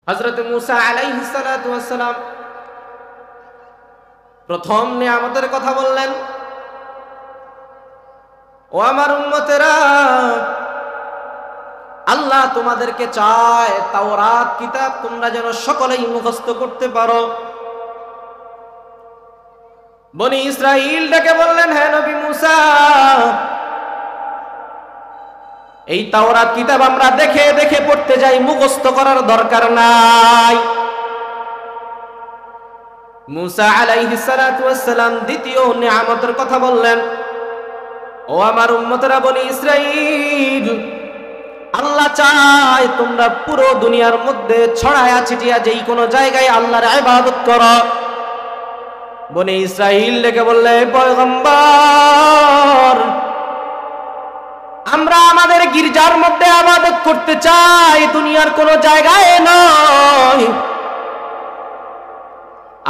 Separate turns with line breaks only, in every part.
হযরত মূসা আলাইহিস সালাতু ওয়াস সালাম প্রথম নিয়ামতের কথা বললেন, ও আমার উম্মতেরা, আল্লাহ তোমাদেরকে চায় তাওরাত কিতাব তোমরা যেন সকলেই মুখস্থ করতে পারো। বনি ইসরাইল ডেকে বললেন, হে নবী মূসা, এই তাওরাত কিতাব আমরা দেখে দেখে পড়তে যাই, মুখস্থ করার দরকার নাই। মূসা আলাইহিস সালাতু ওয়াস সালাম দ্বিতীয় নিয়ামতের কথা বললেন, ও আমার উম্মতেরা বনি ইসরাইল, আল্লাহ চায় তোমরা পুরো দুনিয়ার মধ্যে ছড়ায়া ছিটিয়া যেই কোনো জায়গায় আল্লাহর ইবাদত করো। বনি ইসরাইল ডেকে বললে, পয়গম্বর, আমরা আমাদের গির্জার মধ্যে ইবাদত করতে চাই, দুনিয়ার কোনো জায়গায় নয়।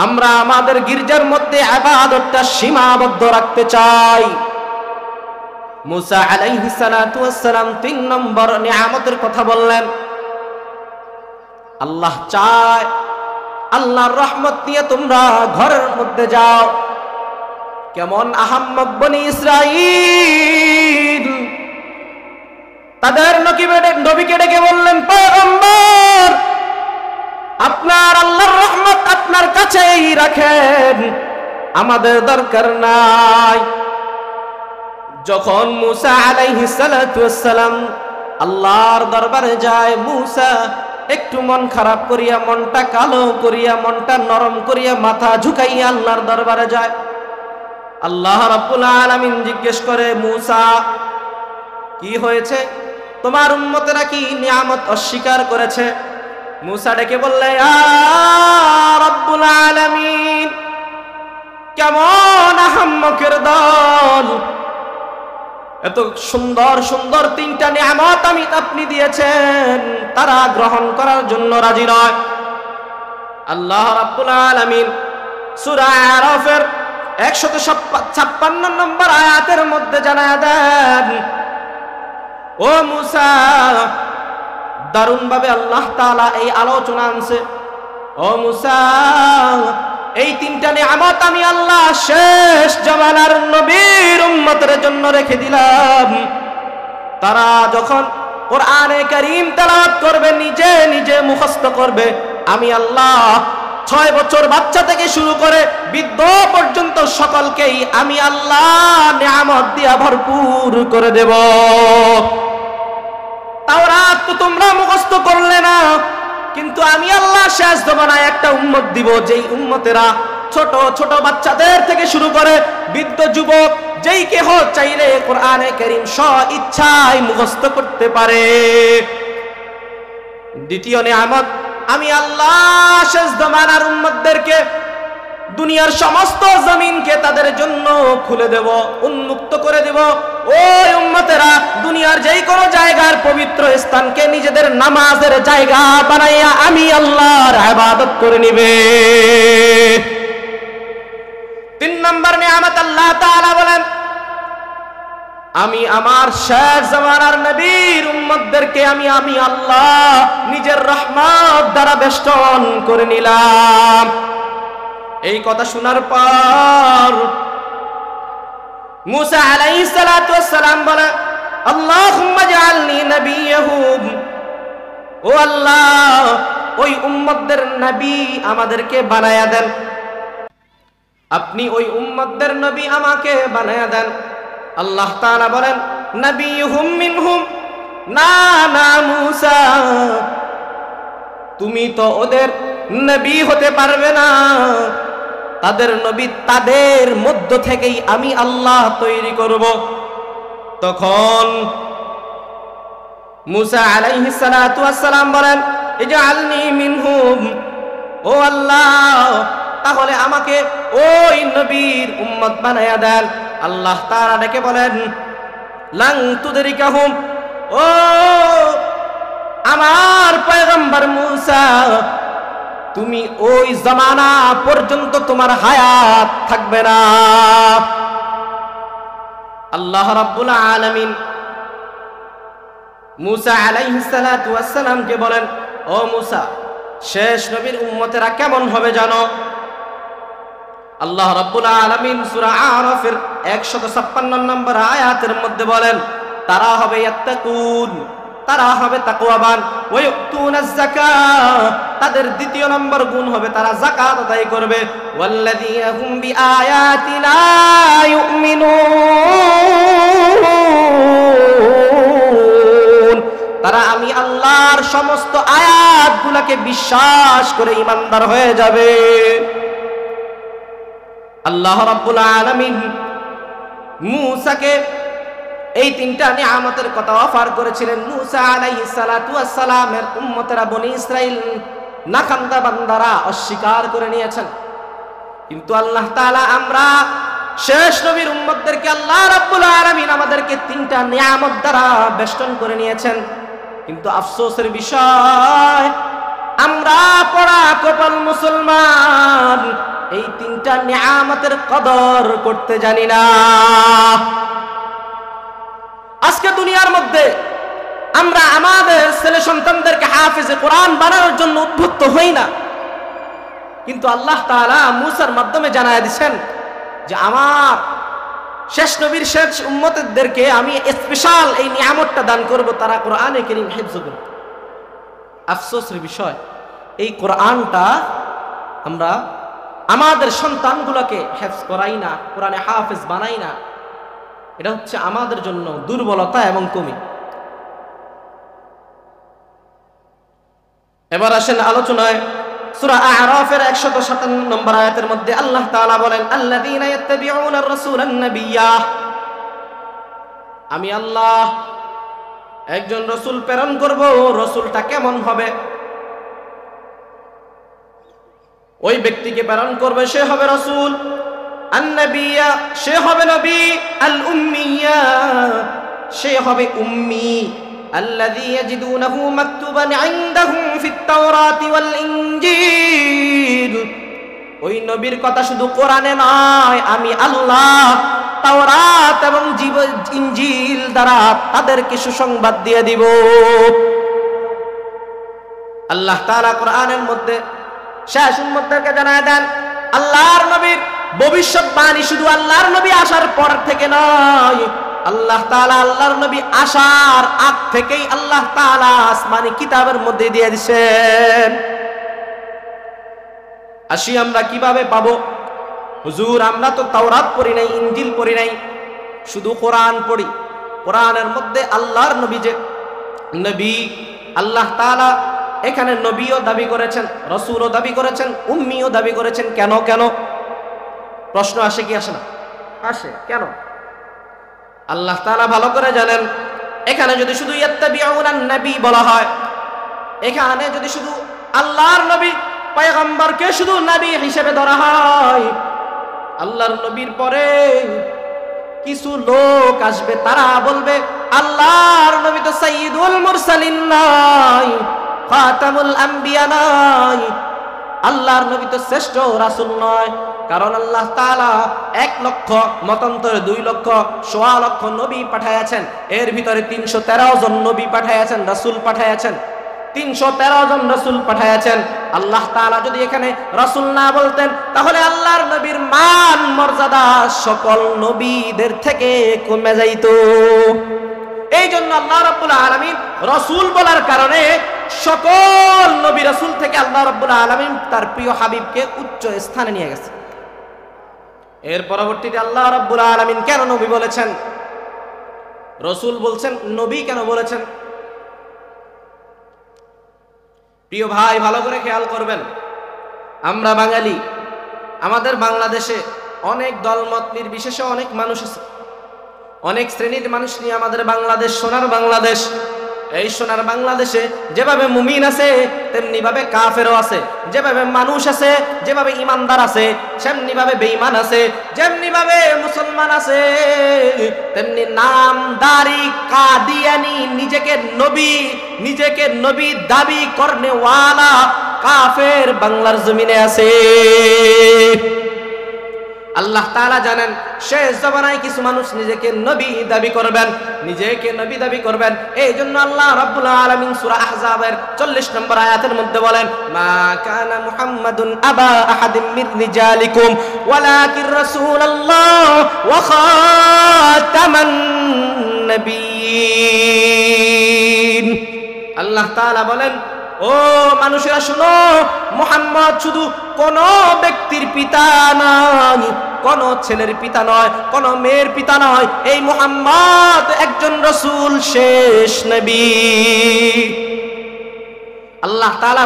আমরা আমাদের গির্জার মধ্যে ইবাদতটা সীমাবদ্ধ রাখতে চাই। মূসা আলাইহিস সালাতু ওয়াস সালাম ৩ নম্বর নিয়ামতের কথা বললেন। আল্লাহ চায় আল্লাহর রহমত নিয়ে তোমরা ঘরের মধ্যে যাও। কেমন আহাম্মক বনি ইসরাইল, তাদের নবীকে ডেকে বললেন, পয়গম্বর, আপনার আল্লাহর রহমত আপনার কাছেই রাখেন, আমাদের দরকার নাই। যখন মূসা আলাইহিস সালাতু ওয়াস সালাম আল্লাহর দরবারে যায়, মূসা একটু মন খারাপ করিয়া, মনটা কালো করিয়া, মনটা নরম করিয়া, মাথা ঝুঁকাইয়া আল্লাহর দরবারে যায়। আল্লাহ রাব্বুল আলামিন জিজ্ঞেস করে, মূসা, কি হয়েছে? তোমার উম্মতেরা কি নিয়ামত অস্বীকার করেছে? মূসা ডেকে বললে, ইয়া রাব্বুল আলামিন, কেমন আহাম্মকের দল, এত সুন্দর সুন্দর 3টা নিয়ামত আপনি দিয়েছেন, তারা গ্রহণ করার জন্য রাজি নয়। আল্লাহ রাব্বুল আলামিন সূরা আরাফের 156 নম্বর আয়াতের মধ্যে জানায়া দেন, ও মূসা, দারুণ ভাবে আল্লাহ তাআলা এই আলোচনা আনছে। ও মূসা, এই 3টা নিয়ামত আমি আল্লাহ শেষ জামানার নবীর উম্মতের জন্য রেখে দিলাম। তারা যখন কোরআনে কারীম তেলাওয়াত করবে, নিজে নিজে মুখস্থ করবে, আমি আল্লাহ 6 বছর বাচ্চা থেকে শুরু করে বৃদ্ধ পর্যন্ত সকলকেই আমি আল্লাহ নিয়ামত দিয়া ভরপুর করে দেব। তাওরাত তো তোমরা মুখস্থ করলে না, কিন্তু আমি আল্লাহ শেষ জামানায় একটা উম্মত দিব, যেই উম্মতেরা ছোট ছোট বাচ্চাদের থেকে শুরু করে বৃদ্ধ যুবক যেই কেহ চাইলে কোরআনে কারীম স্ব-ইচ্ছায় মুখস্থ করতে পারে। দ্বিতীয় নিয়ামত, আমি আল্লাহ শেষ জামানার উম্মতদেরকে দুনিয়ার সমস্ত জমিনকে তাদের জন্য খুলে দেব, উন্মুক্ত করে দেব। ওই উম্মতেরা দুনিয়ার যেই কোনো জায়গার পবিত্র স্থানকে নিজেদের নামাজের জায়গা বানাইয়া আমি আল্লাহর ইবাদত করে নিবে। 3 নম্বর নিয়ামত আল্লাহ তাআলা বলেন, আমি আমার শেষ জামানার নবীর উম্মতদেরকে আমি আল্লাহ নিজের রহমত দ্বারা বেষ্টন করে নিলাম। এই কথা শোনার পর মূসা আলাইহিস সালাতু ওয়াস সালাম বলে, আল্লাহুম্মা জাআলনি নাবিয়্যাহুম, ও আল্লাহ, ওই উম্মতদের নবী আমাদেরকে বানায়া দেন। আপনি ওই উম্মতদের নবী আমাকে বানায়া দেন। আল্লাহ তাআলা বলেন, নাবিয়্যুহুম মিনহুম, না না মূসা, তুমি তো ওদের নবী হতে পারবে না, তাদের নবী তাদের মধ্য থেকেই আমি আল্লাহ তৈরি করব। তখন মূসা আলাইহিস সালাতু ওয়াস সালাম বলেন, ইজআলনি মিনহুম, ও আল্লাহ, তাহলে আমাকে ওই নবীর উম্মত বানায়া দেন। আল্লাহ তাআলা ডেকে বলেন, লান তুদরিকাহুম, ও আমার পয়গম্বর মূসা, তুমি ওই জামানা পর্যন্ত তোমার হায়াত থাকবে না। আল্লাহ রাব্বুল আলামিন মূসা আলাইহিস সালাতু ওয়াস সালামকে বলেন, ও মূসা, শেষ নবীর উম্মতেরা কেমন হবে জানো? আল্লাহ রাব্বুল আলামিন সূরা আরাফের 156 নম্বর আয়াতের মধ্যে বলেন, তারা হবে ইয়াত্তাকুন, তারা হবে তাকওয়াবান, ওয়া ইউতুনাজ যাকাত, তাদের দ্বিতীয় নম্বর গুণ হবে তারা যাকাত আদায় করবে, ওয়াল্লাযীনা হুম বিআয়াতিনা ইউমিনুন, তারা আমি আল্লাহর সমস্ত আয়াতগুলোকে বিশ্বাস করে ঈমানদার হয়ে যাবে। আল্লাহ রাব্বুল আলামিন মূসাকে এই তিনটা নিয়ামতের কথা অফার করেছিলেন। মূসা আলাইহিস সালাতু ওয়াস সালামের উম্মতেরা বনি ইসরাইল নাখান্দা বান্দারা অস্বীকার করে নিয়েছেন। কিন্তু আল্লাহ তাআলা আমরা শেষ নবীর উম্মতদেরকে আল্লাহ রাব্বুল আলামিন আমাদেরকে তিনটা নিয়ামত দ্বারা বেষ্টন করে নিয়েছেন। কিন্তু আফসোসের বিষয়, আমরা পড়া কপাল মুসলমান এই তিনটা নিয়ামতের কদর করতে জানি না। আজকে দুনিয়ার মধ্যে আমরা আমাদের ছেলে সন্তানদেরকে হাফেজে কোরআন বানানোর জন্য উদ্বুদ্ধ হই না, কিন্তু আল্লাহ তাআলা মূসার মাধ্যমে জানায় দিয়েছেন যে আমার শেষ নবীর শেষ উম্মতদেরকে আমি স্পেশাল এই নিয়ামতটা দান করব, তারা কোরআনে কারীম হিফজ করবে। আফসোসের বিষয়, এই কোরআনটা আমরা আমাদের সন্তানগুলোকে হেফজ করাই না, কোরআনে হাফেজ বানাই না। এটা হচ্ছে আমাদের জন্য দুর্বলতা এবং কমি। এবার আসেন আলোচনায়। সূরা আ'রাফের 157 নম্বর আয়াতের মধ্যে আল্লাহ তাআলা বলেন, আল্লাযীনা ইয়াত্তাবিউনার রাসূলান নাবিয়্যা, আমি আল্লাহ একজন রাসূল প্রেরণ করব। রাসূলটা কেমন হবে? ওই ব্যক্তিকে প্রেরণ করবে, সে হবে রাসূল। আন-নাবিয়্যা, সে হবে নবী। আল-উম্মিয়্যা, সে হবে উম্মি। আল্লাযী ইয়াজিদুনাহু মাকতুবান ইনদাহুম ফিত-তাওরাতি ওয়াল-ইনজিল, ওই নবীর কথা শুধু কোরআনে নয়, আমি আল্লাহ তাওরাত এবং ইনজিল দ্বারা তাদেরকে সুসংবাদ দিয়ে দিব। আল্লাহ তাআলা কোরআনের মধ্যে শেষ উম্মতদেরকে জানায় দেন, আল্লাহর নবীর ভবিষ্যৎবাণী শুধু আল্লাহর নবী আসার পর থেকে নয়, আল্লাহ তাআলা আল্লাহর নবী আসার আগ থেকেই আল্লাহ তাআলা আসমানি কিতাবের মধ্যে দিয়ে দিয়েছেন। আসি আমরা কিভাবে পাবো? হুজুর, আমরা তো তাওরাত পড়ি নাই, ইনজিল পড়ি নাই, শুধু কোরআন পড়ি। কোরআনের মধ্যে আল্লাহর নবী যে নবী, আল্লাহ তাআলা এখানে নবীও দাবি করেছেন, রাসূলও দাবি করেছেন, উম্মিও দাবি করেছেন। কেন কেন প্রশ্ন আসে কি আসে না? আসে। কেন? আল্লাহ তাআলা ভালো করে জানেন। এখানে যদি শুধু ইয়াত্তাবিউনান নবী বলা হয়, এখানে যদি শুধু আল্লাহর নবী পয়গম্বরকে শুধু নবী হিসেবে ধরা হয়, আল্লাহর নবীর পরে কিছু লোক আসবে, তারা বলবে আল্লাহর নবী তো সাইয়্যিদুল মুরসালিন নয়, খাতামুল আম্বিয়া নয়, আল্লাহর নবী তো শ্রেষ্ঠ রাসূল নয়। কারণ আল্লাহ তাআলা 1 লক্ষ মতান্তরে 2 লক্ষ 1.25 লক্ষ নবী পাঠাইয়াছেন। এর ভিতরে 313 জন নবী পাঠাইয়াছেন, রাসূল পাঠাইয়াছেন। 313 জন রাসূল পাঠাইয়াছেন। আল্লাহ তাআলা যদি এখানে রাসূল না বলতেন, তাহলে আল্লাহর নবীর মান মর্যাদা সকল নবীদের থেকে কমে যাইত। এই জন্য আল্লাহ রাব্বুল আলামিন রাসূল বলার কারণে সকল নবী রাসূল থেকে আল্লাহ রাব্বুল আলামিন তার প্রিয় হাবিবকে উচ্চ স্থানে নিয়ে গেছে। এর পরবর্তীতে আল্লাহ রাব্বুল আলামিন কেন নবী বলেছেন, রাসূল বলছেন, নবী কেন বলেছেন? প্রিয় ভাই, ভালো করে খেয়াল করবেন। আমরা বাঙালি, আমাদের বাংলাদেশে অনেক দলমত নির্বিশেষে অনেক মানুষ আছে, অনেক শ্রেণীর মানুষ নিয়ে আমাদের বাংলাদেশ সোনার বাংলাদেশ। এই সোনার বাংলাদেশে যেভাবে মুমিন আছে তেমনি ভাবে কাফেরও আছে, যেভাবে মানুষ আছে, যেভাবে ইমানদার আছে, সেমনি ভাবে বেঈমান আছে, যেমনি ভাবে মুসলমান আছে, তেমনি নামদারি কাদিয়ানি নিজেকে নবী দাবি করনে ওয়ালা কাফের বাংলার জমিনে আছে। আল্লাহ তাআলা জানেন শেষ জামানায় কিছু মানুষ নিজেকে নবী দাবি করবেন। এই জন্য আল্লাহ রাব্বুল আলামিন সূরা আহজাবের 40 নম্বর আয়াতের মধ্যে বলেন, মা কানা মুহাম্মাদুন আবা আহাদিম মির রিজালিকুম ওয়ালাকিন রাসূলুল্লাহ ওয়া খাতামান নবিয়্যিন। আল্লাহ তাআলা বলেন, ও মানুষেরা শুনো, মুহাম্মদ শুধু কোন ব্যক্তির পিতা নয়, কোন ছেলের পিতা নয়, কোন মেয়ের পিতা নয়। এই মুহাম্মদ একজন রাসূল, শেষ নবী। আল্লাহ তাআলা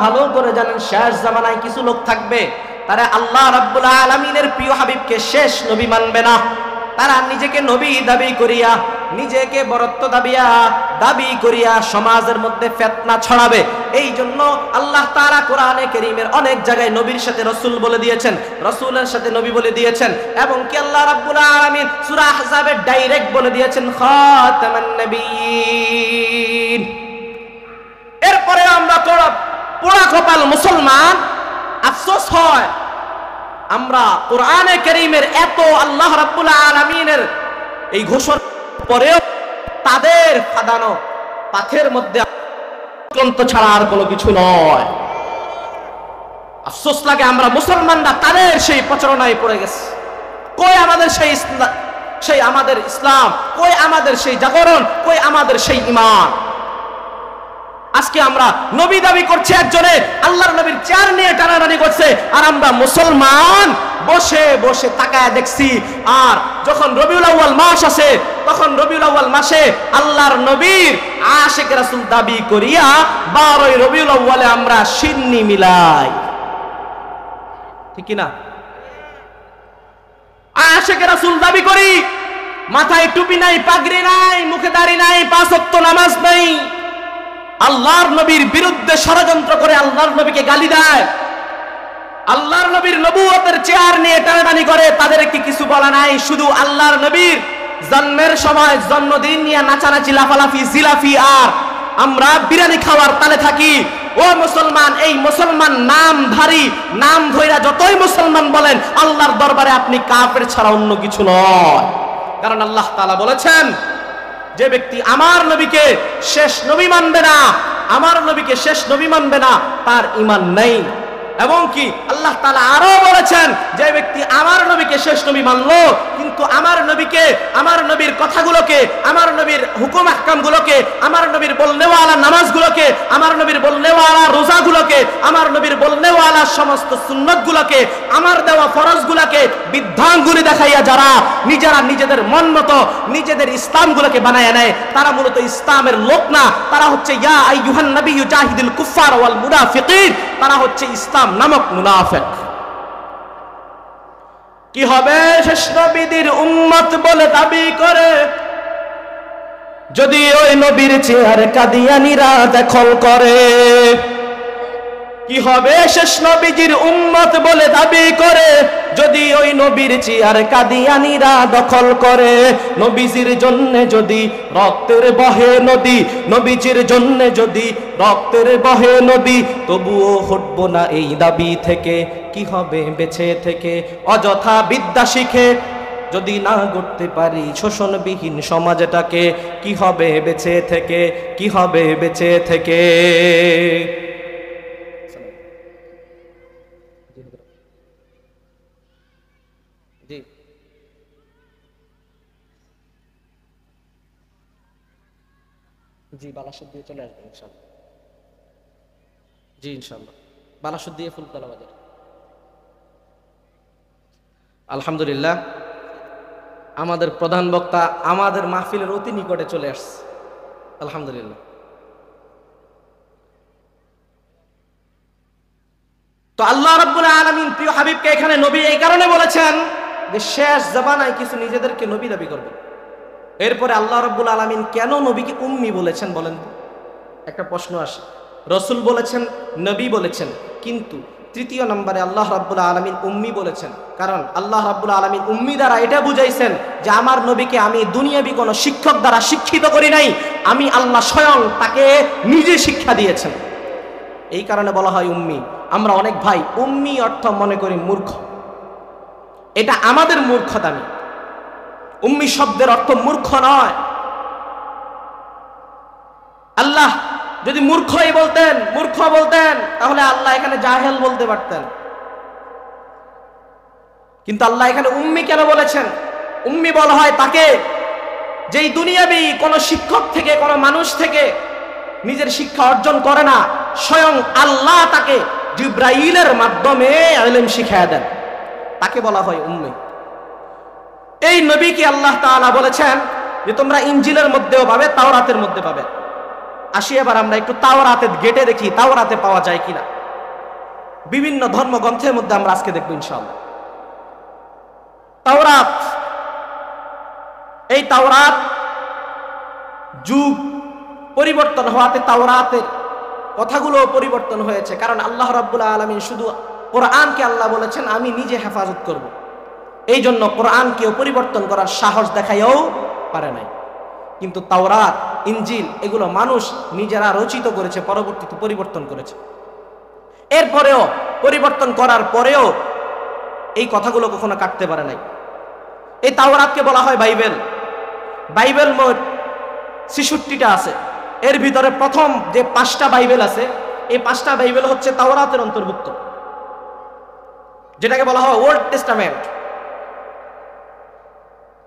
ভালো করে জানেন শেষ জামানায় কিছু লোক থাকবে, তারা আল্লাহ রাব্বুল আলামিনের প্রিয় হাবিবকে শেষ নবী মানবে না। তারা নিজেকে নবী দাবি করিয়া, নিজেকে বরত্ব দাবি করিয়া সমাজের মধ্যে ফিতনা ছড়াবে। এই জন্য আল্লাহ তাআলা কোরআনে কারীমের অনেক জায়গায় নবীর সাথে রাসূল বলে দিয়েছেন, রাসূলের সাথে নবী বলে দিয়েছেন, এবং কি আল্লাহ রাব্বুল আলামিন সূরা আহজাবে ডাইরেক্ট বলে দিয়েছেন খাতামান নবিয়্যিন। এরপরে আমরা পোড়া কপাল মুসলমান, আফসোস হয় আমরা কোরআনে কারীমের এত আল্লাহ রাব্বুল আলামিনের এই ঘোষণা পরেও তাদের ফাদানো পাথের মধ্যে ক্লান্ত ছাড়া আর কোনো কিছু নয়। আফসোস লাগে আমরা মুসলমানরা তাদের সেই প্রচারণায় পড়ে গেছে। কই আমাদের সেই আমাদের ইসলাম, কই আমাদের সেই জাগরণ, কই আমাদের সেই ঈমান? আজকে আমরা নবী দাবি করছে একজনে, আল্লাহর নবীর চেয়ার নিয়ে টানাটানি করছে, আর আমরা মুসলমান বসে বসে তাকায় দেখছি। আর যখন রবিউল আউয়াল মাস আসে, তখন রবিউল আউয়াল মাসে আল্লাহর নবীর আশিক রাসূল দাবি করিয়া 12 রবিউল আউয়ালে আমরা সিন্নি মিলাই, ঠিক কি না? আশিক রাসূল দাবি করি, মাথায় টুপি নাই, পাগড়ি নাই, মুখে দাড়ি নাই, 5 ওয়াক্ত নামাজ নাই, আল্লাহর নবীর বিরুদ্ধে ষড়যন্ত্র করে আল্লাহর নবীকে গালি দেয়, আল্লাহর নবীর নবুয়তের চেয়ার নিয়ে টানাটানি করে। তাদেরকে কিছু বলা নাই, শুধু আল্লাহর নবীর জন্মের সময় জন্মদিন নিয়ে নাচানাচি, লাফালাফি, জিলাফি, আর আমরা বিরিয়ানি খাওয়ার তালে থাকি। ও মুসলমান, এই মুসলমান নামধারী, নাম ধইরা যতই মুসলমান বলেন, আল্লাহর দরবারে আপনি কাফের ছাড়া অন্য কিছু নয়। কারণ আল্লাহ তাআলা বলেছেন, যে ব্যক্তি আমার নবীকে শেষ নবী মানবে না, আমার নবীকে শেষ নবী মানবে না, তার ঈমান নেই। এবং কি আল্লাহ তাআলা আরো বলেছেন, যে ব্যক্তি আমার নবীকে শেষ নবী মানলো, কিন্তু আমার নবীকে, আমার নবীর কথাগুলোকে, আমার নবীর হুকুম আহকামগুলোকে, আমার নবীর বলনেওয়ালা নামাজগুলোকে, আমার নবীর বলনেওয়ালা রোজাগুলোকে, আমার নবীর বলনেওয়ালা সমস্ত সুন্নতগুলোকে, আমার দেওয়া ফরজগুলোকে বিধানগুলি দেখাইয়া যারা নিজেদের মন মতো নিজেদের ইসলামগুলোকে বানায় নেয়, তারা মূলত ইসলামের লোক না, তারা হচ্ছে ইয়া আইয়ুহান নাবিয়্যু জাহিদুল কুফার ওয়াল মুনাফিকিন, তারা হচ্ছে ইসলাম নামক মুনাফিক। কি হবে শেষ নবীর উম্মত বলে দাবি করে, যদি ওই নবীর চেয়ার কাদিয়ানীরা দখল করে? কি হবে শেষ নবীজির উম্মত বলে দাবি করে, যদি ওই নবীর চেয়ার কাদিয়ানীরা দখল করে? নবীজির জন্য যদি রক্তের বহে নদী, নবীজির জন্য যদি রক্তের বহে নদী, তবুও হটব না এই দাবি থেকে। কি হবে বেঁচে থেকে অযথা বিদ্যা শিখে, যদি না গড়তে পারি শোষণবিহীন সমাজটাকে? কি হবে বেঁচে থেকে, কি হবে বেঁচে থেকে? জি, বালাসুদ দিয়ে চলে আসবেন ইনশাআল্লাহ। জি ইনশাআল্লাহ, বালাসুদ দিয়ে ফুলতলা বাজার। আলহামদুলিল্লাহ, আমাদের প্রধান বক্তা আমাদের মাহফিলের অতি নিকটে চলে আসছে। আলহামদুলিল্লাহ। তো আল্লাহ রাব্বুল আলামিন প্রিয় হাবিবকে এখানে নবী এই কারণে বলেছেন যে শেষ জামানায় কিছু নিজেদেরকে নবী দাবি করবে। এরপরে আল্লাহ রাব্বুল আলামিন কেন নবীকে উম্মি বলেছেন বলেন? একটা প্রশ্ন আসে। রসুল বলেছেন, নবী বলেছেন, কিন্তু তৃতীয় নম্বরে আল্লাহ রাব্বুল আলামিন উম্মি বলেছেন। কারণ আল্লাহ রাব্বুল আলামিন উম্মি দ্বারা এটা বুঝাইছেন যে আমার নবীকে আমি দুনিয়াবি কোনো শিক্ষক দ্বারা শিক্ষিত করি নাই, আমি আল্লাহ স্বয়ং তাকে নিজে শিক্ষা দিয়েছেন। এই কারণে বলা হয় উম্মি। আমরা অনেক ভাই উম্মি অর্থ মনে করি মূর্খ। এটা আমাদের মূর্খতামি। উম্মি শব্দের অর্থ মূর্খ নয়। আল্লাহ যদি মূর্খই বলতেন, মূর্খ বলতেন, তাহলে আল্লাহ এখানে জাহেল বলতে পারতেন। কিন্তু আল্লাহ এখানে উম্মি কেন বলেছেন? উম্মি বলা হয় তাকে যেই দুনিয়াবি কোন শিক্ষক থেকে, কোন মানুষ থেকে নিজের শিক্ষা অর্জন করে না, স্বয়ং আল্লাহ তাকে জিব্রাইলের মাধ্যমে ইলম শিখিয়ে দেন, তাকে বলা হয় উম্মি। এই নবীকে আল্লাহ তাআলা বলেছেন যে তোমরা ইনজিলের মধ্যেও পাবে, তাওরাতের মধ্যে পাবে। আসি এবার আমরা একটু তাওরাতে গেটে দেখি তাওরাতে পাওয়া যায় কিনা। বিভিন্ন ধর্মগ্রন্থের মধ্যে আমরা আজকে দেখব ইনশাআল্লাহ। তাওরাত, এই তাওরাত যুগ পরিবর্তন হওয়াতে তাওরাতের কথাগুলো পরিবর্তন হয়েছে। কারণ আল্লাহ রাব্বুল আলামিন শুধু কোরআনকে আল্লাহ বলেছেন আমি নিজে হেফাজত করব, এই জন্য কোরআনকেও পরিবর্তন করার সাহস দেখাইও পারে নাই। কিন্তু তাওরাত, ইনজিল এগুলো মানুষ নিজেরা রচিত করেছে, পরবর্তীতে পরিবর্তন করেছে। এরপরেও পরিবর্তন করার পরেও এই কথাগুলো কখনো কাটতে পারে নাই। এই তাওরাতকে বলা হয় বাইবেল। বাইবেল মোট ৬৬টা আছে। এর ভিতরে প্রথম যে 5টা বাইবেল আছে, এই 5টা বাইবেল হচ্ছে তাওরাতের অন্তর্ভুক্ত, যেটাকে বলা হয় ওল্ড টেস্টামেন্ট।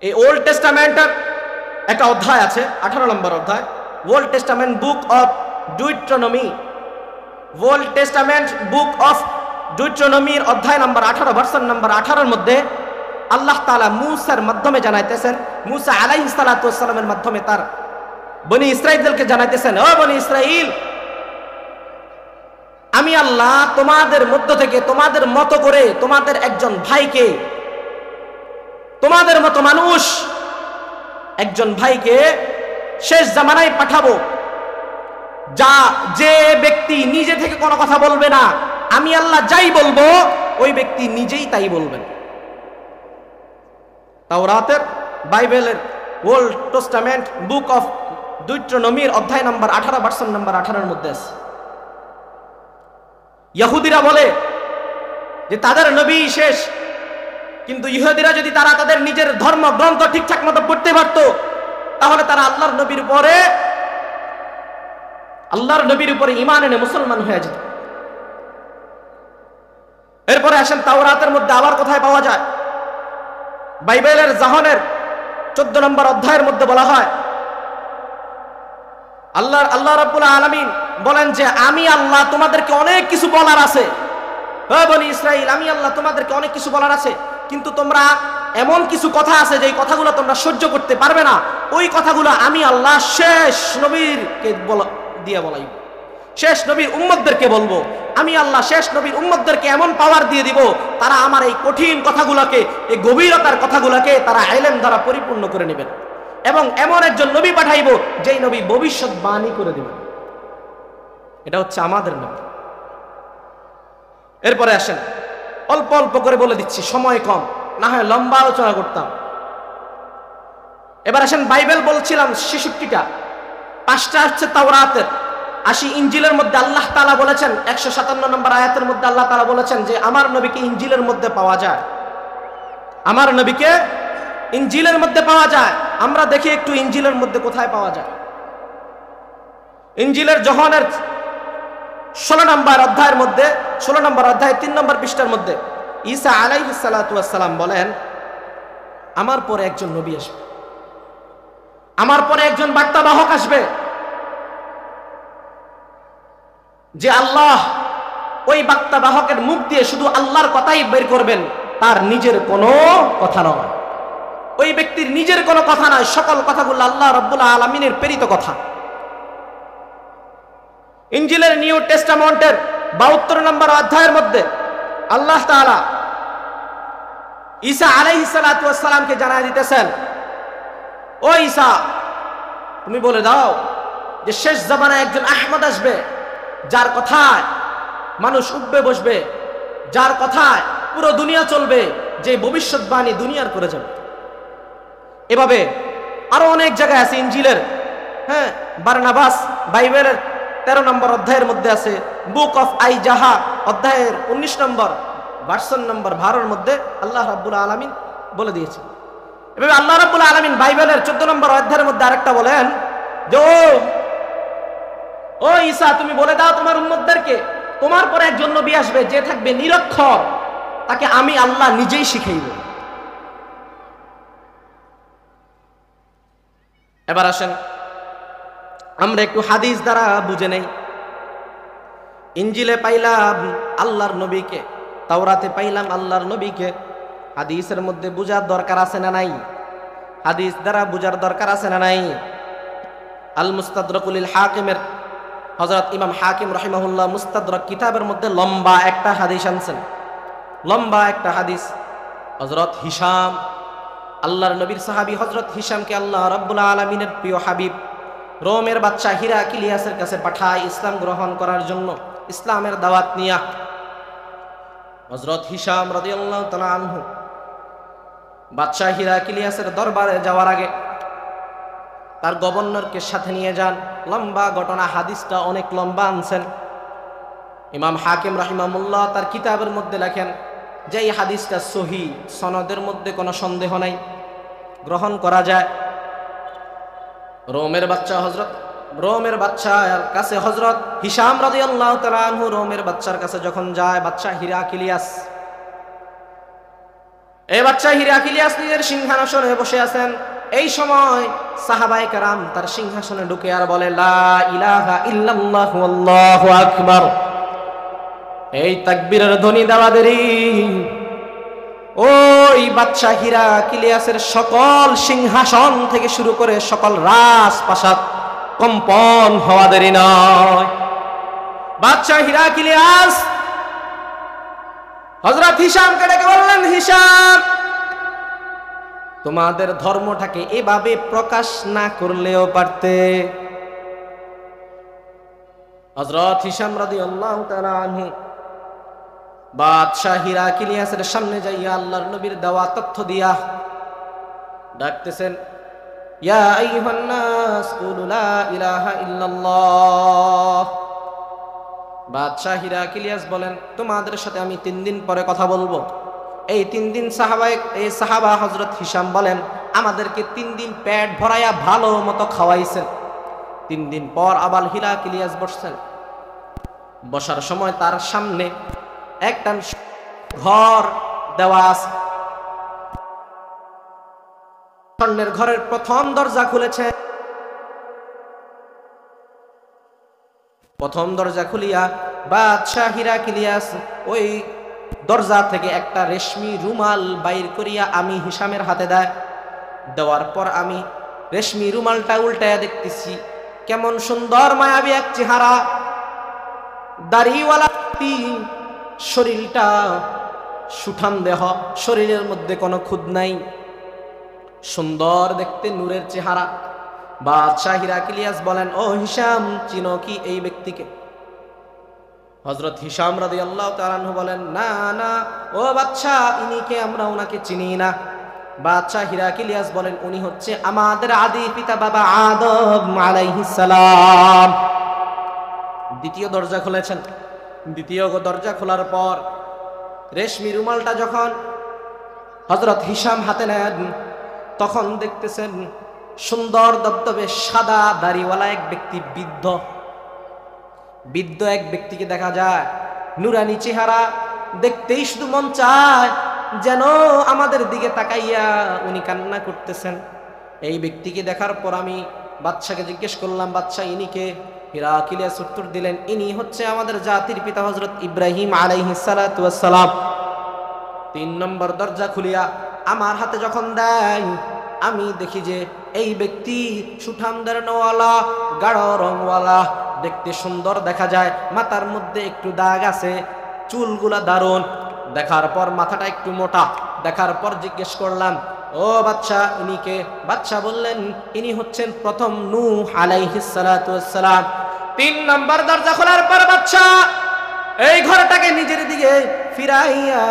এই ওল্ড টেস্টামেন্টের একটা অধ্যায় আছে, 18 নম্বর অধ্যায়, Old Testament book of Deuteronomy. Old Testament book of ডুইট্রোনমির অধ্যায় নম্বর 18, ভার্সন নম্বর 18-র মধ্যে আল্লাহ তাআলা মূসার মাধ্যমে জানাইতেছেন, মূসা আলাইহিস সালাতু ওয়াস সালামের মাধ্যমে তার বনি ইসরাঈলকে জানাইতেছেন, ও বনি ইসরাঈল, আমি আল্লাহ তোমাদের মধ্য থেকে তোমাদের মতো করে তোমাদের একজন ভাইকে, তোমাদের মতো মানুষ একজন ভাইকে শেষ জামানায় পাঠাবো, যে ব্যক্তি নিজে থেকে কোনো কথা বলবে না, আমি আল্লাহ যাই বলবো ওই ব্যক্তি নিজেই তাই বলবেন। তাওরাতের, বাইবেলের ওল্ড টেস্টামেন্ট বুক অফ ডুইট্রোনমির অধ্যায় নম্বর 18, ভার্সন নম্বর 18-এর মধ্যে আছে। ইহুদিরা বলে যে তাদের নবী শেষ, কিন্তু ইহুদিরা যদি তারা তাদের নিজের ধর্মগ্রন্থ ঠিকঠাক মতো পড়তে পারতো, তাহলে তারা আল্লাহর নবীর উপরে ঈমান এনে মুসলমান হয়ে যেত। এরপরে আসেন তাওরাতের মধ্যে আবার কোথায় পাওয়া যায়? বাইবেলের জাহনের 14 নম্বর অধ্যায়ের মধ্যে বলা হয়, আল্লাহ রাব্বুল আলামিন বলেন যে আমি আল্লাহ তোমাদেরকে অনেক কিছু বলার আছে, হে বনি ইসরাঈল, আমি আল্লাহ তোমাদেরকে অনেক কিছু বলার আছে, কিন্তু তোমরা এমন কিছু কথা আছে যে কথাগুলো তোমরা সহ্য করতে পারবে না, ওই কথাগুলো আমি আল্লাহ শেষ নবীরকে দিয়ে বলাইব, শেষ নবীর উম্মতদেরকে বলবো। আমি আল্লাহ শেষ নবীর উম্মতদেরকে এমন পাওয়ার দিয়ে দিব, তারা আমার এই কঠিন কথাগুলোকে, এই গভীরতার কথাগুলোকে তারা ইলম দ্বারা পরিপূর্ণ করে নেবেন, এবং এমন একজন নবী পাঠাইব যেই নবী ভবিষ্যৎবাণী করে দিবেন। এটা হচ্ছে আমাদের নবী। এরপরে আসেন, অল্প অল্প করে বলে দিচ্ছি, সময় কম, না হয় লম্বা আলোচনা করতাম। এবার আসেন, বাইবেল বলছিলাম ৬৬টা, 5টা হচ্ছে তাওরাতের। আসি ইনজিলের মধ্যে আল্লাহ তাআলা বলেছেন 157 নম্বর আয়াতের মধ্যে আল্লাহ তাআলা বলেছেন যে আমার নবীকে ইনজিলের মধ্যে পাওয়া যায়, আমার নবীকে ইনজিলের মধ্যে পাওয়া যায়। আমরা দেখি একটু ইনজিলের মধ্যে কোথায় পাওয়া যায়। ইনজিলের যোহানের 16 নম্বর অধ্যায়ের মধ্যে, 16 নম্বর অধ্যায় 3 নম্বর পৃষ্ঠার মধ্যে ঈসা আলাইহিস সালাতু ওয়াস সালাম বলেন, আমার পরে একজন নবী আসবে, আমার পরে একজন বার্তাবাহক আসবে, যে আল্লাহ ওই বার্তাবাহকের মুখ দিয়ে শুধু আল্লাহর কথাই বের করবেন, তার নিজের কোনো কথা নয়, ওই ব্যক্তির নিজের কোনো কথা নয়, সকল কথাগুলো আল্লাহ রাব্বুল আলামিনের প্রেরিত কথা। ইনজিলের নিউ টেস্টামেন্টের 72 নম্বর অধ্যায়ের মধ্যে আল্লাহ তাআলা ঈসা আলাইহিস সালাতু ওয়াস সালামকে জানায় দিতেছেন, ও ঈসা, তুমি বলে দাও যে শেষ জামানায় একজন আহমদ আসবে, যার কথায় মানুষ উঠবে বসবে, যার কথায় পুরো দুনিয়া চলবে, যে ভবিষ্যৎবাণী দুনিয়ার করে যাবে। এভাবে আরো অনেক জায়গায় আছে ইনজিলের, বারনাবাস বাইবেলের 13 নম্বর অধ্যায়ের মধ্যে আছে, বুক অফ আই জাহা অধ্যায়ের 19 নম্বর ভার্সন নম্বর 12 মধ্যে আল্লাহ রাব্বুল আলামিন বলে দিয়েছে। এভাবে আল্লাহ রাব্বুল আলামিন বাইবেলের 14 নম্বর অধ্যায়ের মধ্যে আরেকটা বলেন যে ও ঈসা, তুমি বলে দাও তোমার উম্মতদেরকে, তোমার পরে একজন নবী আসবে যে থাকবে নিরক্ষর, তাকে আমি আল্লাহ নিজেই শিখাইব। এবার আসেন আমরা একটু হাদিস দ্বারা বুঝে নেই। ইনজিলে পাইলাম আল্লাহর নবীকে, তাওরাতে পাইলাম আল্লাহর নবীকে, হাদিসের মধ্যে বুঝার দরকার আছে না নাই? হাদিস দ্বারা বুঝার দরকার আছে না নাই? আল মুস্তাদরাকুল হাকিমের হযরত ইমাম হাকিম রাহিমাহুল্লাহ মুস্তাদরাক কিতাবের মধ্যে লম্বা একটা হাদিস আনছেন, লম্বা একটা হাদিস। হযরত হিশাম, আল্লাহর নবীর সাহাবী হযরত হিশামকে আল্লাহ রাব্বুল আলামিনের প্রিয় হাবিব রোমের বাদশা হিরাক্লিয়াসের কাছে পাঠায় ইসলাম গ্রহণ করার জন্য, ইসলামের দাওয়াত নিয়া। হযরত হিশাম রাদিয়াল্লাহু তাআলা আনহু বাদশা হিরাক্লিয়াসের দরবারে যাওয়ার আগে তার গভর্নরকে সাথে নিয়ে যান। লম্বা ঘটনা, হাদিসটা অনেক লম্বা আনছেন। ইমাম হাকিম রাহিমাহুল্লাহ তার কিতাবের মধ্যে লেখেন যে এই হাদিসটা সহিহ, সনদের মধ্যে কোনো সন্দেহ নাই, গ্রহণ করা যায়। রোমের বাদশার কাছে হযরত হিশাম রাদিয়াল্লাহু তাআলা আনহু রোমের বাদশার কাছে যখন যায়, বাদশা হিরাক্লিয়াস, এই বাদশা হিরাক্লিয়াস নিজের সিংহাসনে বসে আছেন। এই সময় সাহাবায়ে কেরাম তার সিংহাসনে ঢুকে আর বলে লা ইলাহা ইল্লাল্লাহু আল্লাহু আকবার। এই তাকবীরের ধ্বনি দেওয়া দেরি ওই বাদশা হিরাক্লিয়াসের সকল সিংহাসন থেকে শুরু করে সকল রাজপ্রাসাদ কম্পন হওয়া দেরি নয়। বাদশা হিরাক্লিয়াস হযরত হিশামকে ডেকে বললেন, হিশাম, তোমাদের ধর্মটাকে এভাবে প্রকাশ না করলেও পারতে। হযরত হিশাম রাদিয়াল্লাহু তাআলা আনহু বাদশা হিরাক্লিয়াসের সামনে যাইয়া আল্লাহর নবীর দেওয়া তথ্য দিয়া ডাকতেছেন, ইয়া আইয়ুহান নাস কুলু লা ইলাহা ইল্লাল্লাহ। বাদশা হিরাক্লিয়াস বলেন, তোমাদের সাথে আমি 3 দিন পরে কথা বলবো। এই 3 দিন সাহাবা হযরত হিশাম বলেন, আমাদেরকে 3 দিন পেট ভরাইয়া ভালো মতো খাওয়াইছেন। 3 দিন পর আবার হিরাক্লিয়াস বসছেন। বসার সময় তার সামনে একটা ঘর দেওয়া আছে। স্বর্ণের ঘরের প্রথম দরজা খুলেছে। প্রথম দরজা খুলিয়া বাদশাহ হিরাক্লিয়াস ওই দরজা থেকে একটা রেশমি রুমাল বাইর করিয়া আমি হিশামের হাতে দেওয়ার পর আমি রেশমি রুমালটা উল্টায়া দেখতেছি, কেমন সুন্দর মায়াবী এক চেহারা, দাড়িওয়ালা, শরীরটা সুঠাম দেহ, শরীরের মধ্যে কোনো খুদ নাই, সুন্দর দেখতে নূরের চেহারা। বাদশাহ হিরাক্লিয়াস বলেন, ও হিশাম, চিনো কি এই ব্যক্তিকে? হযরত হিশাম রাদিয়াল্লাহু তাআলা আনহু বলেন, না না ও বাদশাহ, ইনিকে আমরা ওনাকে চিনি না। বাদশাহ হিরাক্লিয়াস বলেন, উনি হচ্ছে আমাদের আদি পিতা বাবা আদম আলাইহিস সালাম। দ্বিতীয় দরজা খুলেছেন। দ্বিতীয় দরজা খোলার পর রেশমি রুমালটা যখন হযরত হিশাম হাতে নেন, তখন দেখতেছেন সুন্দর দবদবে সাদা দাড়িওয়ালা এক ব্যক্তি, বৃদ্ধ এক ব্যক্তিকে দেখা যায়। নুরানি চেহারা, দেখতেই শুধু মন চায় যেন আমাদের দিকে তাকাইয়া উনি কান্না করতেছেন। এই ব্যক্তিকে দেখার পর আমি বাদশাকে জিজ্ঞেস করলাম, বাদশাহ ইনিকে? হিরাক্লিয়াস উত্তর দিলেন, ইনি হচ্ছে আমাদের জাতির পিতা হযরত ইব্রাহিম আলাইহিস সালাতু ওয়াস সালাম। 3 নম্বর দরজা খুলিয়া আমার হাতে যখন দেয়, আমি দেখি যে এই ব্যক্তি সুঠাম দেরনওয়ালা, গাঢ় রংওয়ালা, দেখতে সুন্দর দেখা যায়। মাথার মধ্যে একটু দাগ আছে, চুলগুলা দারুণ। দেখার পর মাথাটা একটু মোটা। দেখার পর জিজ্ঞেস করলাম, ও বাদশাহ, ইনিকে? বাদশাহ বললেন, ইনি হচ্ছেন প্রথম নূহ আলাইহিস সালাতু ওয়াস সালাম। 3 নম্বর দরজা খোলার পর বাদশাহ এই ঘরটাকে নিজের দিকে ফিরাইয়া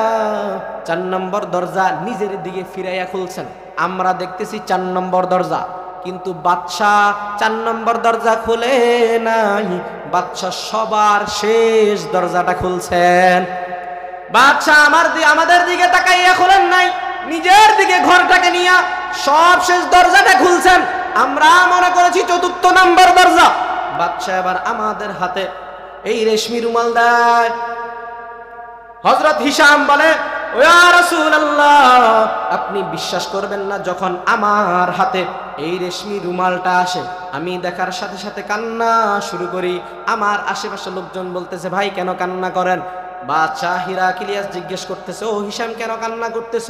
4 নম্বর দরজা নিজের দিকে ফিরাইয়া খুলছেন। আমরা দেখতেছি 4 নম্বর দরজা, কিন্তু বাদশাহ 4 নম্বর দরজা খুলে নাই, বাদশাহ সবার শেষ দরজাটা খুলছেন। বাদশাহ আমাদের দিকে তাকাইয়া খুলেন নাই, নিজের দিকে ঘরটাকে নিয়ে সব শেষ দরজাটা খুলছেন। আমরা মনে করেছি 4 নম্বর দরজা। বাদশাহ এবার আমাদের হাতে এই রেশমি রুমাল দেয়। হযরত হিশাম বলে, ও ইয়া রাসূলুল্লাহ, আপনি বিশ্বাস করবেন না, যখন আমার হাতে এই রেশমি রুমালটা আসে আমি দেখার সাথে সাথে কান্না শুরু করি। আমার আশেপাশে লোকজন বলতেছে, ভাই কেন কান্না করেন? বাদশাহ হিরাক্লিয়াস জিজ্ঞেস করতেছে, ও হিশাম কেন কান্না করতেছ?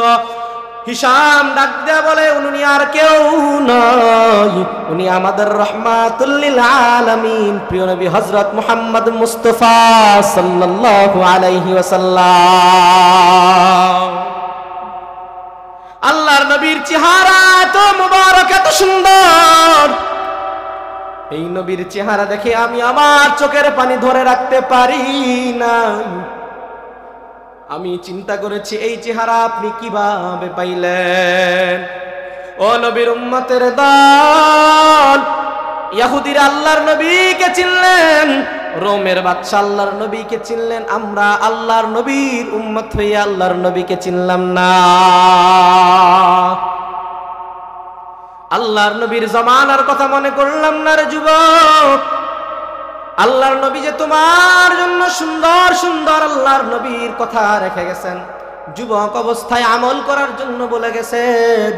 হিশাম ডাক দিয়ে বলে, উনি আর কেউ নয়, উনি আমাদের রাহমাতুল লিল আলামিন প্রিয় নবী হযরত মুহাম্মদ মুস্তাফা সাল্লাল্লাহু আলাইহি ওয়াসাল্লাম। আল্লাহর নবীর চেহারা এত মুবারক, এত সুন্দর, এই নবীর চেহারা দেখে আমি আমার চোখের পানি ধরে রাখতে পারি না। আমি চিন্তা করেছি, এই চেহারা আপনি কিভাবে পাইলেন? ও নবীর উম্মতের দল, ইহুদিরা আল্লাহর নবীকে চিনলেন, রোমের বাদশা আল্লাহর নবীকে চিনলেন, আমরা আল্লাহর নবীর উম্মত হইয়া আল্লাহর নবীকে চিনলাম না। আল্লাহর নবীর জামানার কথা মনে করলাম না রে যুবক। আল্লাহর নবী যে তোমার জন্য সুন্দর সুন্দর আল্লাহর নবীর কথা রেখে গেছেন, যুবক অবস্থায় আমল করার জন্য বলে গেছেন,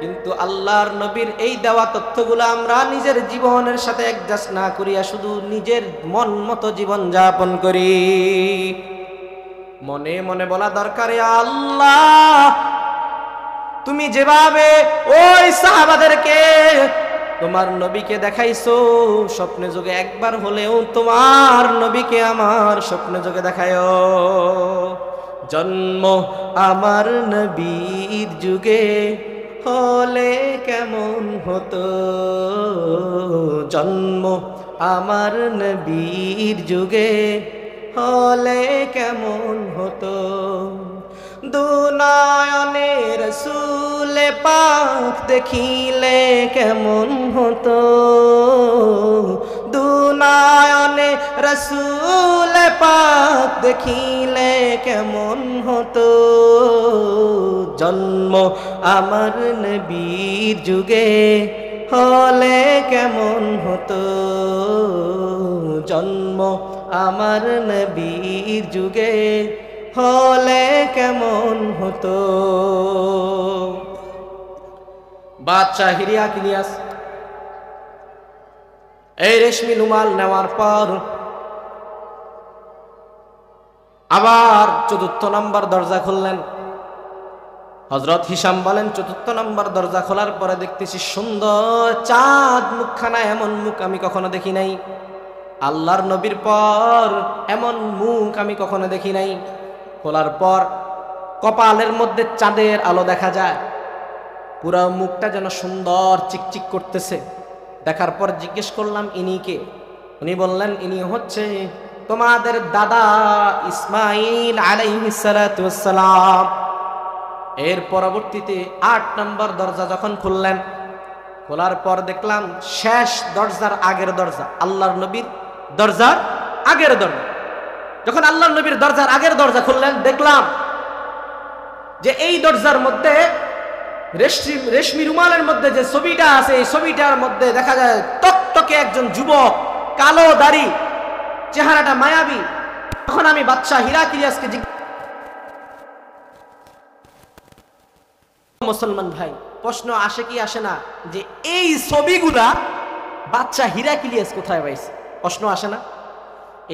কিন্তু আল্লাহর নবীর এই দেওয়া তথ্যগুলো আমরা নিজের জীবনের সাথে অ্যাডজাস্ট না করিয়া শুধু নিজের মন মতো জীবন যাপন করি। মনে মনে বলা দরকার, আল্লাহ তুমি যেভাবে ওই সাহাবাদেরকে তোমার নবীকে দেখাইছো স্বপ্নে যোগে, একবার হলেও তোমার নবীকে আমার স্বপ্নে যোগে দেখায়ো। জন্ম আমার নবীর যুগে হলে কেমন হতো, জন্ম আমার নবীর যুগে হলে কেমন হতো। দুনয়নে রাসূল পাক দেখিলে কেমন হতো, দুনয়নে রাসূল পাক দেখিলে কেমন হতো। জন্ম আমার নবীর যুগে হলে কেমন হতো, জন্ম আমার নবীর যুগে হলে কেমন হতো। বাদশাহ হিরাক্লিয়াস এই রেশমি রুমাল নেওয়ার পর আবার 4 নম্বর দরজা খুললেন। হযরত হিশাম বলেন, 4 নম্বর দরজা খোলার পরে দেখতেছি সুন্দর চাঁদ মুখখানা, এমন মুখ আমি কখনো দেখি নাই। আল্লাহর নবীর পর এমন মুখ আমি কখনো দেখি নাই। খোলার পর কপালের মধ্যে চাঁদের আলো দেখা যায়, পুরো মুখটা যেন সুন্দর চিকচিক করতেছে। দেখার পর জিজ্ঞেস করলাম, ইনি কে? উনি বললেন, ইনি হচ্ছে তোমাদের দাদা ইসমাঈল আলাইহিস সালাতু ওয়াস সালাম। এর পরবর্তীতে 8 নম্বর দরজা যখন খুললেন, খোলার পর দেখলাম শেষ দরজার আগের দরজা, আল্লাহর নবীর দরজার আগের দরজা। যখন আল্লাহর নবীর দরজার আগের দরজা খুললেন, দেখলাম যে এই দরজার মধ্যে রেশমি রুমালের মধ্যে যে ছবিটা আছে, এই ছবিটার মধ্যে দেখা যায় টকটকে একজন যুবক, কালো দাড়ি, চেহারাটা মায়াবী। তখন আমি বাদশাহ হিরাক্লিয়াসকে মুসলমান ভাই, প্রশ্ন আসে কি আসে না যে এই ছবিগুলা বাদশাহ হিরাক্লিয়াস কোথায় পাইছে? প্রশ্ন আসে না?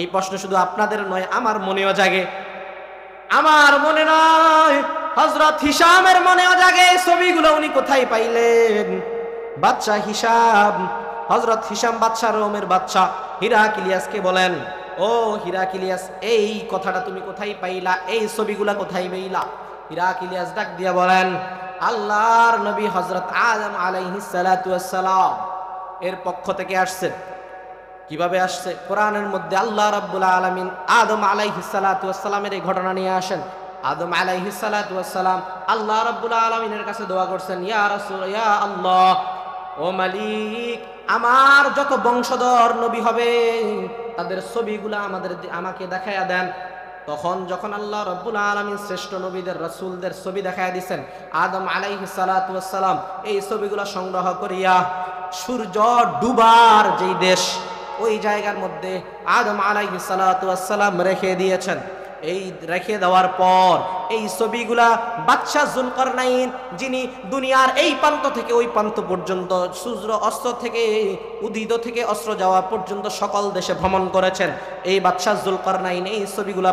এই প্রশ্ন শুধু আপনাদের নয়, আমার মনেও জাগে। আমার মনে নয়, হযরত হিশামের মনেও জাগে এই ছবিগুলো উনি কোথায় পাইলেন। বাদশাহ হিশাম, হযরত হিশাম বাদশাহ রোমের বাদশাহ হিরাক্লিয়াসকে বলেন, ও হিরাক্লিয়াস, এই কথাটা তুমি কোথায় পাইলা? এই ছবিগুলা কোথায় পাইলা? হিরাক্লিয়াস ডাক দিয়া বলেন, আল্লাহর নবী হযরত আদম আলাইহিস সালাতু ওয়াস সালাম এর পক্ষ থেকে আসছে। কিভাবে আসছে? কোরআনের মধ্যে আল্লাহ রাব্বুল আলামিন আদম আলাইহিস সালাতু ওয়াস সালামের এই ঘটনা নিয়ে আসেন। আদম আলাইহিস সালাতু ওয়াস সালাম আল্লাহ রাব্বুল আলামিনের কাছে দোয়া করছেন, ইয়া রাসূল, ইয়া আল্লাহ, ও মালিক, আমার যত বংশধর নবী হবে তাদের ছবিগুলা আমাকে দেখায়া দেন। তখন যখন আল্লাহ রাব্বুল আলামিন শ্রেষ্ঠ নবীদের রাসূলদের ছবি দেখায়া দিয়েছেন, আদম আলাইহিস সালাতু ওয়াস সালাম এই ছবিগুলা সংগ্রহ করিয়া সূর্য ডুবার যেই দেশ ওই জায়গার মধ্যে আদম আলাইহিস সালাতু ওয়াস সালাম রেখে দিয়েছেন। এই রেখে দেওয়ার পর এই ছবিগুলা বাদশাহ যুলকারনাইন, যিনি দুনিয়ার এই প্রান্ত থেকে ওই প্রান্ত পর্যন্ত সূর্য অস্ত থেকে উদিত থেকে অস্ত্র যাওয়া পর্যন্ত সকল দেশে ভ্রমণ করেছেন, এই বাদশাহ যুলকারনাইন এই ছবিগুলা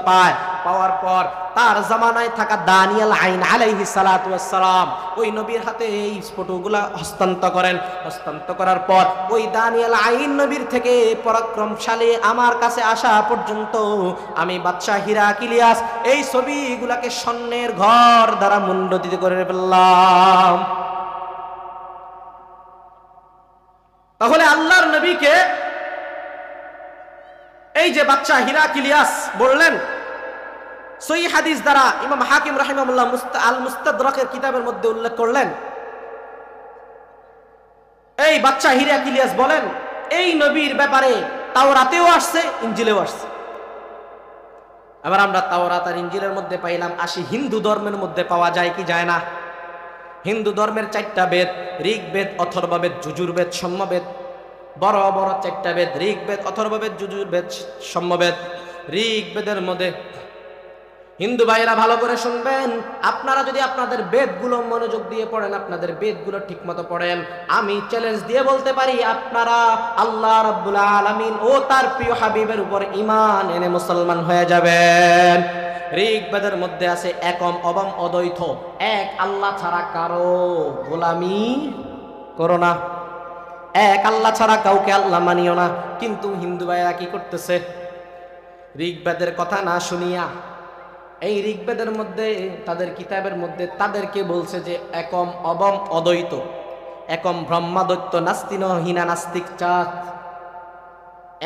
পাওয়ার পর তার জামানায় থাকা দানিয়াল আইন আলাইহিস সালাতু ওয়াস সালাম ওই নবীর হাতে এই ফটোগুলা হস্তান্তর করার পর ওই দানিয়াল আইন নবীর থেকে পরাক্রমশালী আমার কাছে আসা পর্যন্ত আমি বাদশাহ হিরাকিলিয়াস এই ছবিগুলাকে স্বর্ণের ঘর দ্বারা মুন্ডিত করে ফেললাম। তাহলে আল্লাহর নবীকে এই যে বাদশাহ হিরাকিলিয়াস বললেন, সহিহ হাদিস দ্বারা ইমাম হাকিম রাহিমাহুল্লাহ আল মুস্তাদরাকের কিতাবের মধ্যে উল্লেখ করলেন, এই বাদশাহ হিরাকিলিয়াস বলেন এই নবীর ব্যাপারে তাওরাতেও আসছে, ইনজিলেও আসছে। আবার আমরা তাওরাত আর ইনজিলের মধ্যে পাইলাম, আসি হিন্দু ধর্মের মধ্যে পাওয়া যায় কি যায় না? হিন্দু ধর্মের 4টা বেদ, ঋগ্বেদ, অথর্ববেদ, যজুর্বেদ, সামবেদ, বড় বড় 4টা বেদ, ঋগ্বেদ, অথর্ববেদ, যজুর্বেদ, সামবেদ। ঋগ্বেদের মধ্যে হিন্দু ভাইরা ভালো করে শুনবেন, আপনারা যদি আপনাদের বেদগুলো মনোযোগ দিয়ে পড়েন, আপনাদের বেদগুলো ঠিকমতো পড়েন, আমি চ্যালেঞ্জ দিয়ে বলতে পারি আপনারা আল্লাহ রাব্বুল আলামিন ও তার প্রিয় হাবিবের উপর ঈমান এনে মুসলমান হয়ে যাবেন। ঋগ্বেদের মধ্যে আছে একম অবম অদ্বৈত, এক আল্লাহ ছাড়া কারো গোলামি করো না, এক আল্লাহ ছাড়া কাউকে আল্লাহ মানিও না। কিন্তু হিন্দু ভাইরা কি করতেছে? ঋগ্বেদের কথা না শুনিয়া এই ঋগ্বেদের মধ্যে তাদের কিতাবের মধ্যে তাদেরকে বলছে যে একম অবম অদ্বৈত, একম ব্রহ্মাদ্বৈত, নাস্তিন হীনা নাস্তিক চাঁদ,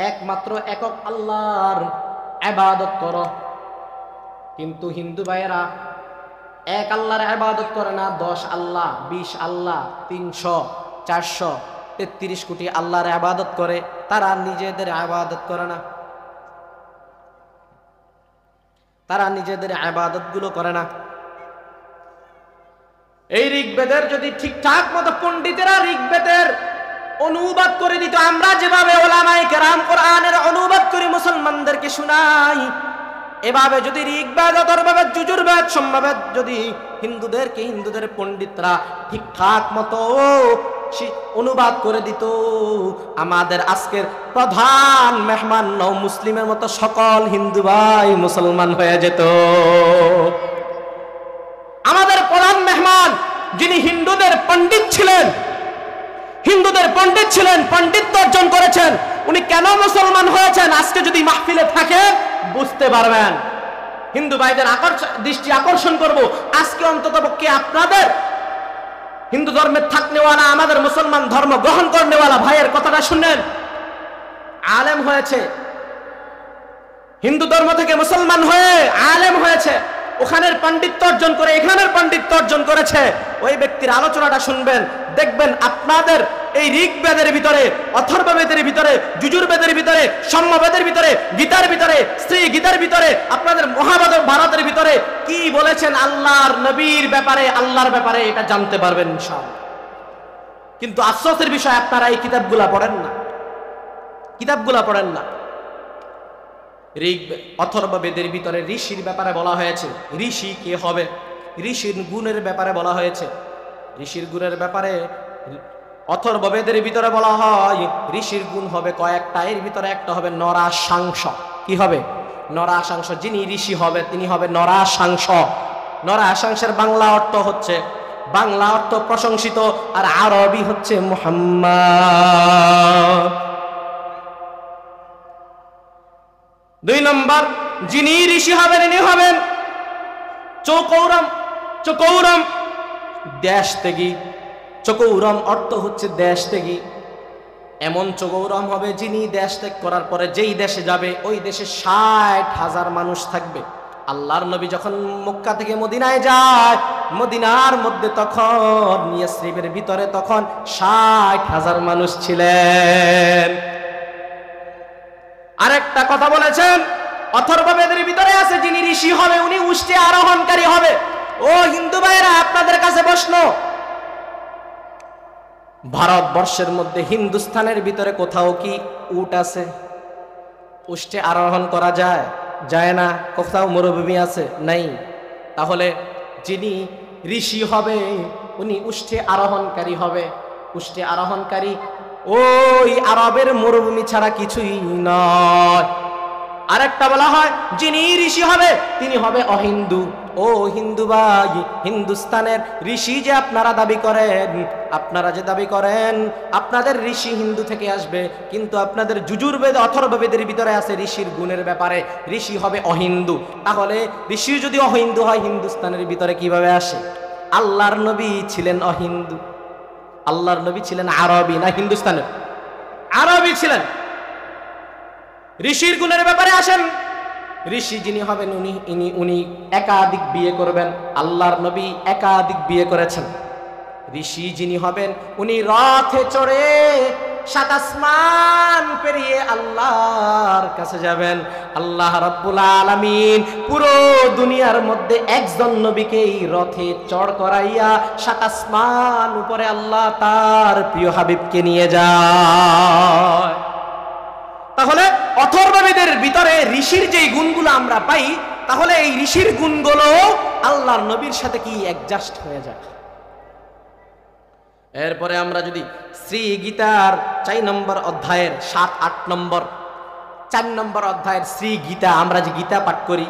একমাত্র একক আল্লাহর ইবাদত করো। কিন্তু হিন্দু ভাইয়েরা এক আল্লাহর ইবাদত করে না, 10 আল্লাহ, 20 আল্লাহ, 300, 400, 33 কোটি আল্লাহর ইবাদত করে। তারা নিজেদের ইবাদত করে না, তারা নিজেদের ইবাদত গুলো করে না। এই ঋগ্বেদের যদি ঠিকঠাক মতো পণ্ডিতেরা ঋগ্বেদের অনুবাদ করে দিত, আমরা যেভাবে ওলামায়ে কেরাম কোরআনের অনুবাদ করে মুসলমানদেরকে শোনাই, এভাবে যদি ঋগ্বেদ, অথর্ববেদ, যজুর্বেদ, সামবেদ যদি হিন্দুদের পণ্ডিতরা ঠিকঠাক মতো অনুবাদ করে দিত, আমাদের আজকের প্রধান মেহমান নও মুসলিমের মতো সকল হিন্দু ভাই মুসলমান হয়ে যেত। আমাদের প্রধান মেহমান যিনি হিন্দুদের পণ্ডিত ছিলেন, পণ্ডিত্য অর্জন করেছেন, উনি কেন মুসলমান হয়েছেন আজকে যদি মাহফিলে থাকে বুঝতে পারবেন। হিন্দু ভাইদের দৃষ্টি আকর্ষণ করব, আজকে অন্ততপক্ষে আপনাদের হিন্দু ধর্মের থাকনেওয়ালা, আমাদের মুসলমান ধর্ম গ্রহণ করনেওয়ালা ভাইয়ের কথাটা শুনেন। আলেম হয়েছে, হিন্দু ধর্ম থেকে মুসলমান হয়ে আলেম হয়েছে, ওখানের পাণ্ডিত্য অর্জন করে এখানের পাণ্ডিত্য অর্জন করেছে, ওই ব্যক্তির আলোচনাটা শুনবেন, দেখবেন আপনাদের এই ঋগ্বেদের ভিতরে, অথর্ববেদের ভিতরে, যজুর্বেদের ভিতরে, সামবেদের ভিতরে, গীতার ভিতরে, শ্রী গীতার ভিতরে, আপনাদের মহাভারতের ভিতরে কি বলেছেন আল্লাহর নবীর ব্যাপারে, আল্লাহর ব্যাপারে, এটা জানতে পারবেন ইনশাআল্লাহ। কিন্তু আফসোসের বিষয় আপনারা এই কিতাবগুলা পড়েন না। ঋগ্বেদ, অথর্ববেদের ভিতরে ঋষির ব্যাপারে বলা হয়েছে, ঋষি কে হবে, ঋষির গুণের ব্যাপারে বলা হয়েছে। ঋষির গুণের ব্যাপারে অথর্ববেদের ভিতরে বলা হয় ঋষির গুণ হবে কয়েকটা, এর ভিতরে একটা হবে নরাশাংশ। কি হবে? নরাশাংশ। যিনি ঋষি হবে তিনি হবে নরাশাংশ। নরাশাংশের বাংলা অর্থ প্রশংসিত, আর আরবি হচ্ছে মুহাম্মদ। 2 নম্বর, যিনি ঋষি হবেন ইনি হবেন চকৌরম, দেশ ত্যাগী। চকৌরম অর্থ হচ্ছে দেশ ত্যাগী। এমন চকৌরম হবে যিনি দেশ ত্যাগ করার পরে যেই দেশে যাবে ওই দেশে 60,000 মানুষ থাকবে। আল্লাহর নবী যখন মক্কা থেকে মদিনায় যায় মদিনার মধ্যে তখন ইয়াসরিবের ভিতরে তখন 60,000 মানুষ ছিলেন। আরেকটা কথা বলেছেন, অথর্ববেদের ভিতরে আছে যিনি ঋষি হবে উনি উষ্টে আরোহণকারী হবে। ও হিন্দু ভাইরা, আপনাদের কাছে প্রশ্ন, ভারতবর্ষের মধ্যে হিন্দুস্তানের ভিতরে কোথাও কি উট আছে? উষ্টে আরোহণ করা যায়? যায় না। কোথাও মরুভূমি আছে? নাই। তাহলে যিনি ঋষি হবে উনি উষ্টে আরোহণকারী হবে। উষ্টে আরোহণকারী ওই আরবের মরুভূমি ছাড়া কিছুই নয়। আরেকটা বলা হয় যিনি ঋষি হবে তিনি হবে অহিন্দু। ও হিন্দু ভাই, হিন্দুস্তানের ঋষি যে আপনারা দাবি করেন, আপনারা যে দাবি করেন আপনাদের ঋষি হিন্দু থেকে আসবে, কিন্তু আপনাদের যুজুর্বেদ অথর্ববেদের ভিতরে আছে ঋষির গুণের ব্যাপারে ঋষি হবে অহিন্দু। তাহলে ঋষি যদি অহিন্দু হয় হিন্দুস্তানের ভিতরে কিভাবে আসে? আল্লাহর নবী ছিলেন অহিন্দু, আল্লাহর নবী ছিলেন আরবি, না হিন্দুস্তানের? আরবি ছিলেন। ঋষির গুণের ব্যাপারে আসেন, ঋষি যিনি হবেন উনি একাধিক বিয়ে করবেন। আল্লাহর নবী একাধিক বিয়ে করেছেন। ঋষি যিনি হবেন উনি রথে চড়ে 7 আসমান পেরিয়ে আল্লাহর কাছে যাবেন। আল্লাহ রাব্বুল আলামিন পুরো দুনিয়ার মধ্যে একজন নবীকেই রথে চড় করাইয়া 7 আসমান উপরে আল্লাহ তার প্রিয় হাবিবকে নিয়ে যায়। তাহলে অথর্ববেদের ভিতরে ঋষির যেই গুণগুলো আমরা পাই, তাহলে এই ঋষির গুণগুলো আল্লাহর নবীর সাথে কি অ্যাডজাস্ট হয়ে যায়। এরপরে আমরা যদি শ্রী গীতার 4 নম্বর অধ্যায়ের 7-8 নম্বর 4 নম্বর অধ্যায়ের শ্রী গীতা, আমরা যে গীতা পাঠ করি,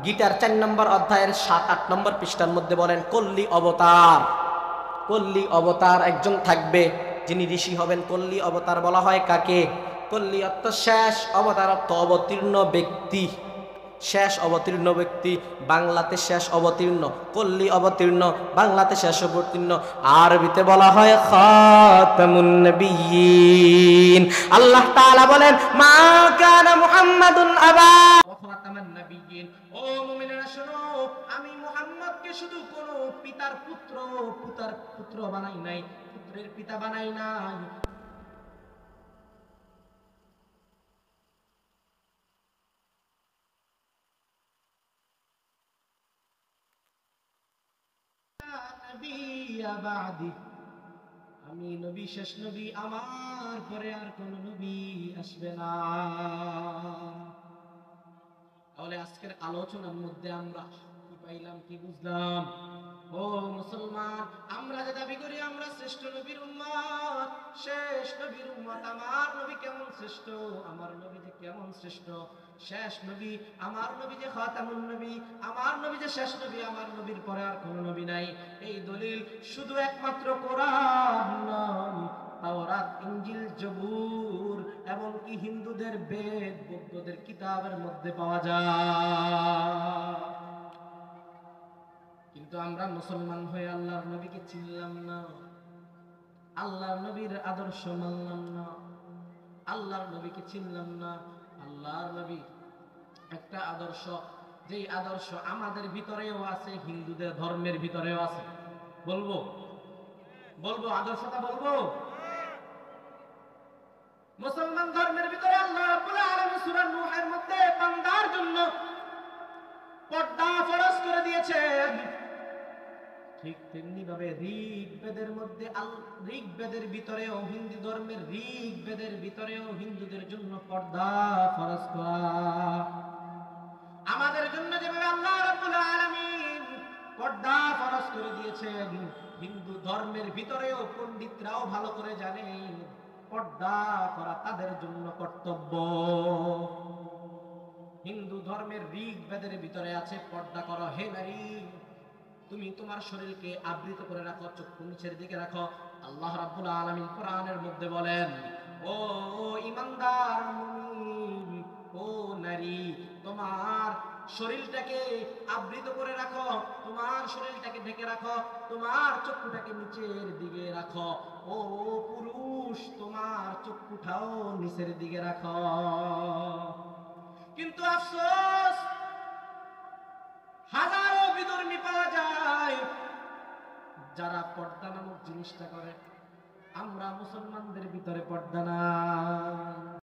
গীতার 4 নম্বর অধ্যায়ের 7-8 নম্বর পৃষ্ঠার মধ্যে বলেন কল্লি অবতার। কল্লি অবতার একজন থাকবে যিনি ঋষি হবেন। কল্লি অবতার বলা হয় কাকে? কল্লি অর্থ শেষ, অবতার অর্থ অবতীর্ণ ব্যক্তি। শেষ অবতীর্ণ ব্যক্তি, বাংলাতে শেষ অবতীর্ণ, কল্লি অবতীর্ণ, বাংলাতে শেষ অবতীর্ণ, আরবিতে বলা হয় খাতামুন নবিয়্যিন। আল্লাহ তাআলা বলেন মা কানা মুহাম্মাদুন আবা খাতামান নবিয়্যিন। ও মুমিনেরা শোনো, আমি মুহাম্মদকে শুধু কোন পিতার পুত্র বানাই নাই, পুত্রের পিতা বানাই নাই। আমি নবী, শেষ নবী, আমার পরে আর কোন নবী আসবে না। তাহলে আজকের আলোচনার মধ্যে আমরা কি পাইলাম, কি বুঝলাম? ও মুসলমান, আমরা যে দাবি করি আমরা শ্রেষ্ঠ নবীর উম্মত, শেষ নবীর উম্মত, আমার নবী কেমন শ্রেষ্ঠ, আমার নবী যে কেমন শ্রেষ্ঠ, শেষ নবী, আমার নবী যে খাতামুন নবী, আমার নবী যে শেষ নবী, আমার নবীর পরে আর কোনো নবী নাই। এই দলিল শুধু একমাত্র কোরআন নয়, তাওরাত, ইনজিল, জবুর এমনকি হিন্দুদের বেদ, বৌদ্ধদের কিতাবের মধ্যে পাওয়া যায়। কিন্তু আমরা মুসলমান হয়ে আল্লাহর নবীকে চিনলাম না, আল্লাহর নবীর আদর্শ মানলাম না, আল্লাহর নবীকে চিনলাম না। আল্লাহর নবী একটা আদর্শ, যেই আদর্শ আমাদের ভিতরেও আছে, হিন্দুদের ধর্মের ভিতরেও আছে। বলবো আদর্শটা বলবো। মুসলমান ধর্মের ভিতরে আল্লাহ রাব্বুল আলামিন সূরা নূহের মধ্যে বান্দার জন্য পর্দা ফরজ করে দিয়েছেন। ঠিক তেমনি ভাবে ঋগ্বেদের মধ্যে, ঋগ্বেদের ভিতরেও, হিন্দু ধর্মের ঋগ্বেদের ভিতরেও হিন্দুদের জন্য পর্দা ফরজ করা। আমাদের জন্য যেভাবে আল্লাহ রাব্বুল আলামিন পর্দা ফরজ করে দিয়েছেন, হিন্দু ধর্মের ভিতরেও পণ্ডিতরাও ভালো করে জানেন পর্দা করা তাদের জন্য কর্তব্য। হিন্দু ধর্মের ঋগ্বেদের ভিতরে আছে পর্দা করো হে নারী, তুমি তোমার শরীরকে আবৃত করে রাখো, চক্ষু নিচের দিকে রাখো। আল্লাহ রাব্বুল আলামিন কোরআনের মধ্যে বলেন ও ঈমানদার মুমিন, ও নারী, তোমার শরীরটাকে আবৃত করে রাখো, তোমার শরীরটাকে ঢেকে রাখো, তোমার চক্ষুটাকে নিচের দিকে রাখো। ও পুরুষ, তোমার চক্ষুটাও নিচের দিকে রাখো। কিন্তু আফসোস, হাজারো বিধর্মী পাওয়া যায় যারা পর্দা নামক জিনিসটা করে। আমরা মুসলমানদের ভিতরে পর্দা নাই।